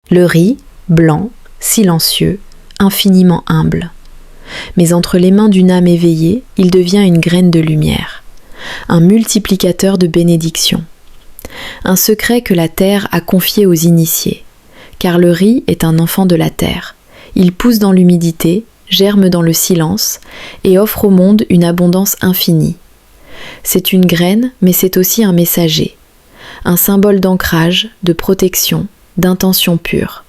Le riz, blanc, silencieux, infiniment humble. Mais entre les mains d'une âme éveillée, il devient une graine de lumière, un multiplicateur de bénédictions. Un secret que la terre a confié aux initiés, car le riz est un enfant de la terre. Il pousse dans l'humidité, germe dans le silence et offre au monde une abondance infinie. C'est une graine, mais c'est aussi un messager, un symbole d'ancrage, de protection, d'intention pure.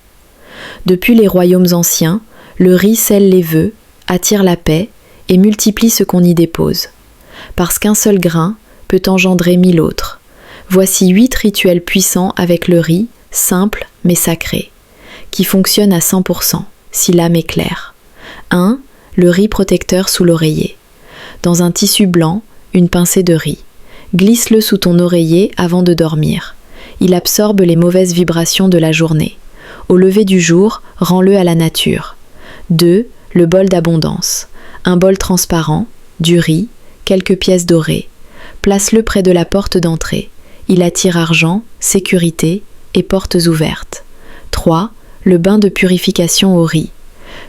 Depuis les royaumes anciens, le riz scelle les vœux, attire la paix et multiplie ce qu'on y dépose. Parce qu'un seul grain peut engendrer 1000 autres. Voici 8 rituels puissants avec le riz, simple mais sacré, qui fonctionnent à 100% si l'âme est claire. 1. Le riz protecteur sous l'oreiller. Dans un tissu blanc, une pincée de riz. Glisse-le sous ton oreiller avant de dormir. Il absorbe les mauvaises vibrations de la journée. Au lever du jour, rends-le à la nature. 2. Le bol d'abondance. Un bol transparent, du riz, quelques pièces dorées. Place-le près de la porte d'entrée. Il attire argent, sécurité et portes ouvertes. 3. Le bain de purification au riz.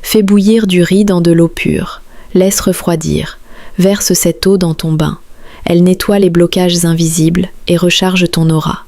Fais bouillir du riz dans de l'eau pure. Laisse refroidir. Verse cette eau dans ton bain. Elle nettoie les blocages invisibles et recharge ton aura.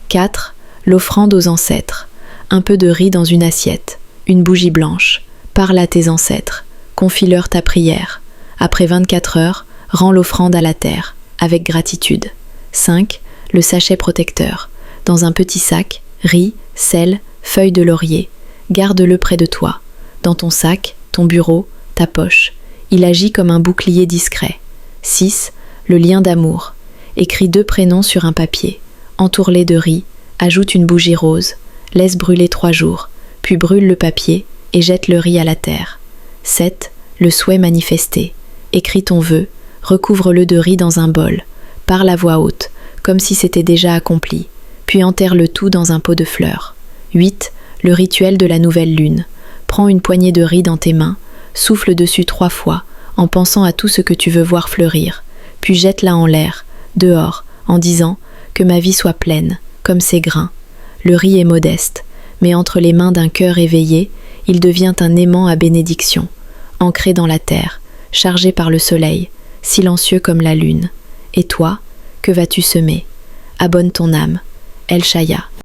4. L'offrande aux ancêtres. Un peu de riz dans une assiette. Une bougie blanche. Parle à tes ancêtres. Confie-leur ta prière. Après 24 heures, rends l'offrande à la terre, avec gratitude. 5. Le sachet protecteur. Dans un petit sac, riz, sel, feuilles de laurier. Garde-le près de toi. Dans ton sac, ton bureau, ta poche. Il agit comme un bouclier discret. 6. Le lien d'amour. Écris 2 prénoms sur un papier. Entoure-les de riz. Ajoute une bougie rose. Laisse brûler 3 jours. Puis brûle le papier et jette le riz à la terre. 7. Le souhait manifesté. Écris ton vœu. Recouvre-le de riz dans un bol. Parle à voix haute, comme si c'était déjà accompli. Puis enterre le tout dans un pot de fleurs. 8. Le rituel de la nouvelle lune. Prends une poignée de riz dans tes mains. Souffle dessus 3 fois, en pensant à tout ce que tu veux voir fleurir. Puis jette-la en l'air, dehors, en disant « Que ma vie soit pleine, comme ces grains ». Le riz est modeste, mais entre les mains d'un cœur éveillé, il devient un aimant à bénédiction, ancré dans la terre, chargé par le soleil, silencieux comme la lune. Et toi, que vas-tu semer? Abonne ton âme. El Shaya.